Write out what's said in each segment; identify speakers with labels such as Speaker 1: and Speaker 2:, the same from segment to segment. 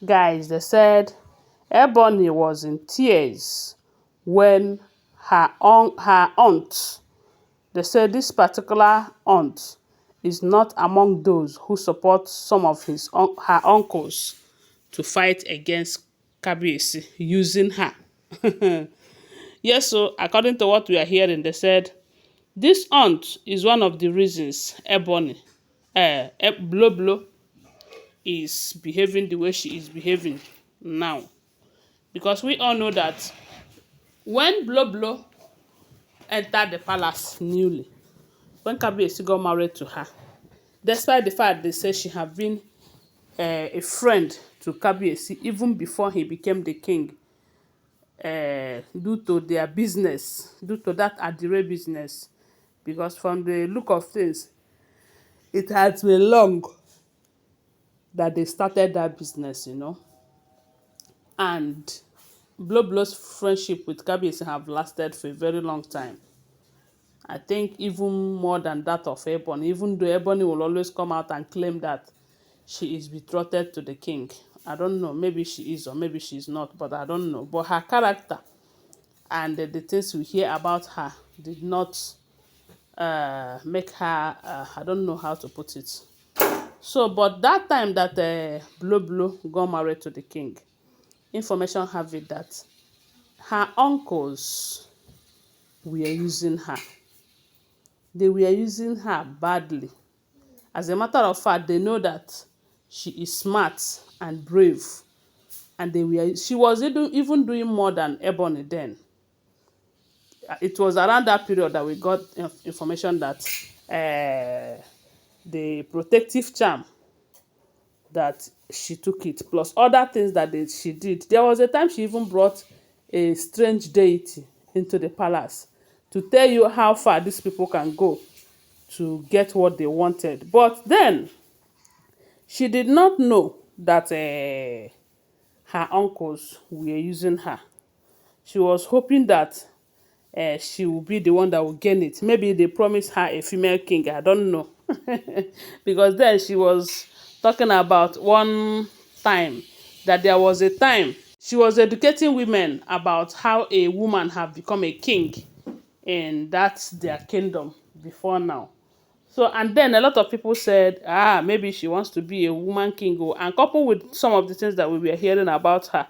Speaker 1: Guys, they said Ebony was in tears when her aunt, they said this particular aunt is not among those who support some of her uncles to fight against Kabiyesi using her. Yes, so according to what we are hearing, they said this aunt is one of the reasons Ebony, Blo is behaving the way she is behaving now. Because we all know that when Blo entered the palace newly, when Kabiyesi got married to her, despite the fact they say she had been a friend to Kabiyesi even before he became the king, due to their business, due to that Adire business, because from the look of things, it has been long that they started that business, and Blo's friendship with Kabiyesi have lasted for a very long time. I think even more than that of Ebony, even though Ebony will always come out and claim that she is betrothed to the king. I don't know, maybe she is or maybe she's not, but I don't know. But her character and the things we hear about her did not make her, I don't know how to put it. So, but that time that Blo got married to the king, information have it that her uncles were using her. They were using her badly. As a matter of fact, they know that she is smart and brave, and she was even doing more than Ebony then. It was around that period that we got information that the protective charm that she took it, plus other things that she did. There was a time she even brought a strange deity into the palace to tell you how far these people can go to get what they wanted. But then she did not know that her uncles were using her. She was hoping that she will be the one that will gain it. Maybe they promised her a female king. I don't know. Because then she was talking about one time that there was a time she was educating women about how a woman have become a king in that their kingdom before now. So, and then a lot of people said, maybe she wants to be a woman king. And coupled with some of the things that we were hearing about her,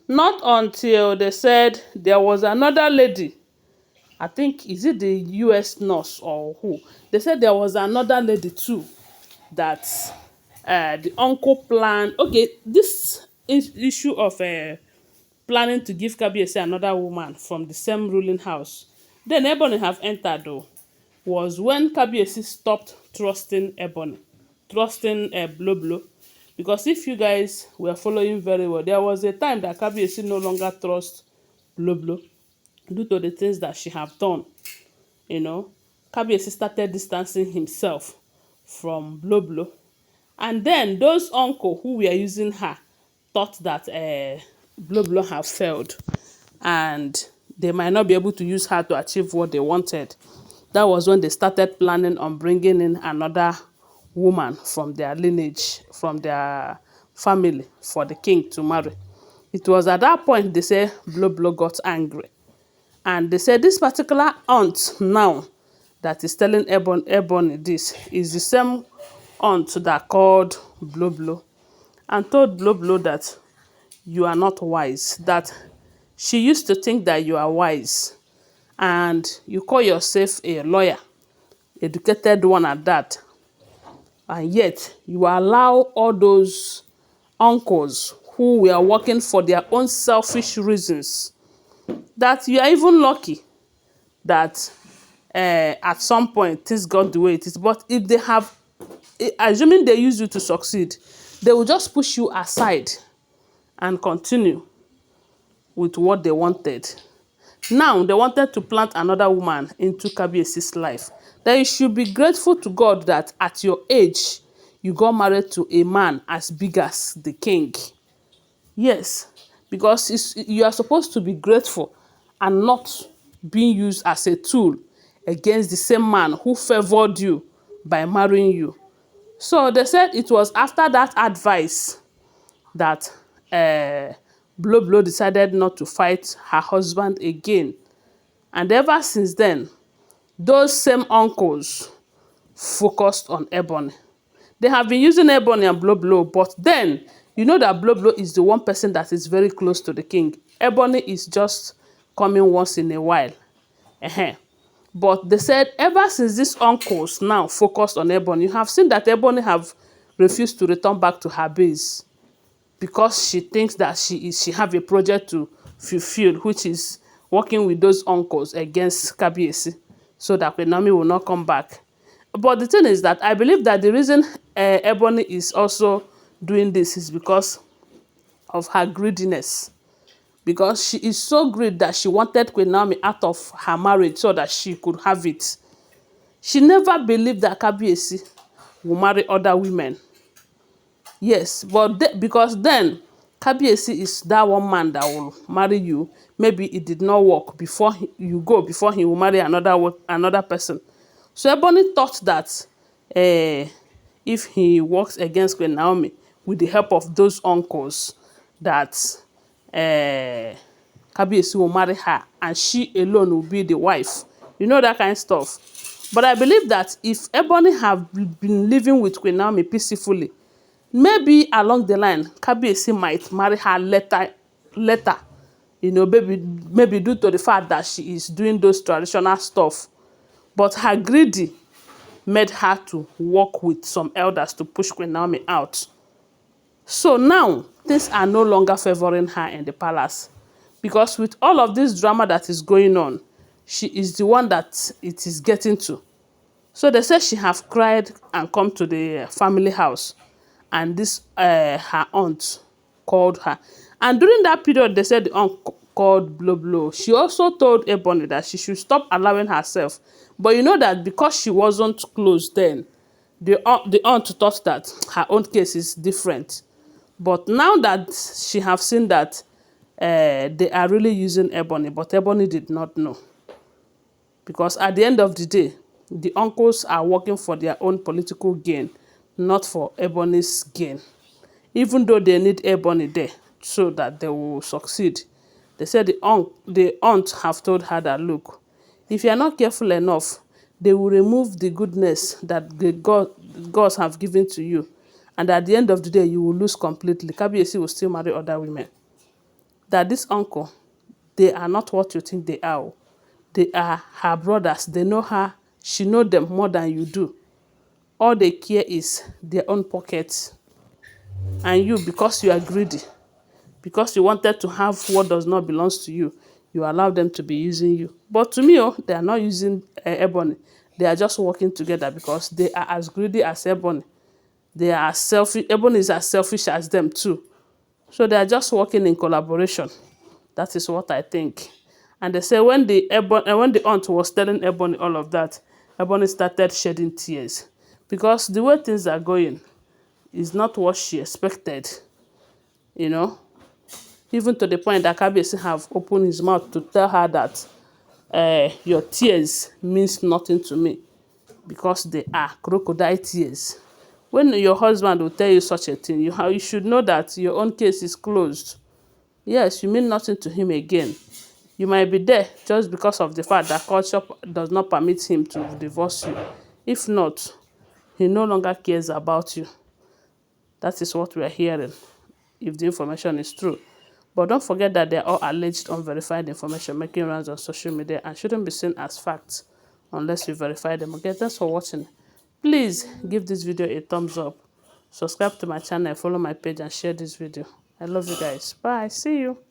Speaker 1: not until they said there was another lady, I think, is it the US nurse or who? They said there was another lady too that the uncle planned. Okay, this issue of planning to give Kabiyesi another woman from the same ruling house. Then Ebony have entered though, was when Kabiyesi stopped trusting Ebony, trusting Blo. Because if you guys were following very well, there was a time that Kabiyesi no longer trusts Blo due to the things that she have done. Kabiyesi started distancing himself from Blo. And then those uncle who were using her thought that Blo have failed and they might not be able to use her to achieve what they wanted. That was when they started planning on bringing in another woman from their lineage, from their family, for the king to marry. It was at that point they say Blo got angry. And they said this particular aunt now that is telling Ebony this is the same aunt that called Blo and told Blo that you are not wise, that she used to think that you are wise and you call yourself a lawyer, educated one at that, and yet you allow all those uncles who were working for their own selfish reasons, that you are even lucky that at some point things got the way it is. But if they have, assuming they use you to succeed, they will just push you aside and continue with what they wanted. Now they wanted to plant another woman into Kabiyesi's life. That you should be grateful to God that at your age you got married to a man as big as the king. Yes, because you are supposed to be grateful and not being used as a tool against the same man who favored you by marrying you. So they said it was after that advice that Blow Blow decided not to fight her husband again. And ever since then, those same uncles focused on Ebony. They have been using Ebony and Blow Blow, but then you know that Blow Blow is the one person that is very close to the king. Ebony is just coming once in a while. But they said ever since these uncles now focused on Ebony, you have seen that Ebony have refused to return back to her base because she thinks that she have a project to fulfill, which is working with those uncles against Kabiyesi, so that Queen Naomi will not come back. But the thing is that I believe that the reason Ebony is also doing this is because of her greediness. Because she is so greedy that she wanted Queen Naomi out of her marriage so that she could have it. She never believed that Kabiyesi will marry other women. Yes, but because then Kabiyesi is that one man that will marry you. Maybe it did not work before before he will marry another person. So Ebony thought that if he works against Queen Naomi with the help of those uncles, that Kabiyesi will marry her and she alone will be the wife. You know, that kind of stuff. But I believe that if Ebony have been living with Queen Naomi peacefully, maybe along the line, Kabiyesi might marry her later. You know, maybe due to the fact that she is doing those traditional stuff. But her greedy made her to work with some elders to push Queen Naomi out. So now, things are no longer favoring her in the palace. Because with all of this drama that is going on, she is the one that it is getting to. So they say she have cried and come to the family house. And this, her aunt called her. And during that period, they said the aunt called Blow Blow. She also told Ebony that she should stop allowing herself. But you know that because she wasn't close then, the aunt thought that her own case is different. But now that she have seen that they are really using Ebony, but Ebony did not know. Because at the end of the day, the uncles are working for their own political gain, not for Ebony's gain. Even though they need Ebony there so that they will succeed. They said the aunt have told her that, look, if you are not careful enough, they will remove the goodness that the gods have given to you. And at the end of the day, you will lose completely. Kabiyesi will still marry other women. That this uncle, they are not what you think they are. They are her brothers. They know her. She knows them more than you do. All they care is their own pockets. And you, because you are greedy, because you wanted to have what does not belong to you, you allow them to be using you. But to me, they are not using Ebony. They are just working together because they are as greedy as Ebony. They are as selfish. Ebony is as selfish as them too. So they are just working in collaboration. That is what I think. And they say when the aunt was telling Ebony all of that, Ebony started shedding tears. Because the way things are going is not what she expected. You know? Even to the point that Kabiyesi have opened his mouth to tell her that your tears means nothing to me. Because they are crocodile tears. When your husband will tell you such a thing, you should know that your own case is closed. Yes, you mean nothing to him again. You might be there just because of the fact that culture does not permit him to divorce you. If not, he no longer cares about you. That is what we are hearing, if the information is true. But don't forget that they are all alleged unverified information making rounds on social media and shouldn't be seen as facts unless you verify them. Okay, thanks for watching. Please give this video a thumbs up. Subscribe to my channel, follow my page and share this video. I love you guys. Bye. See you.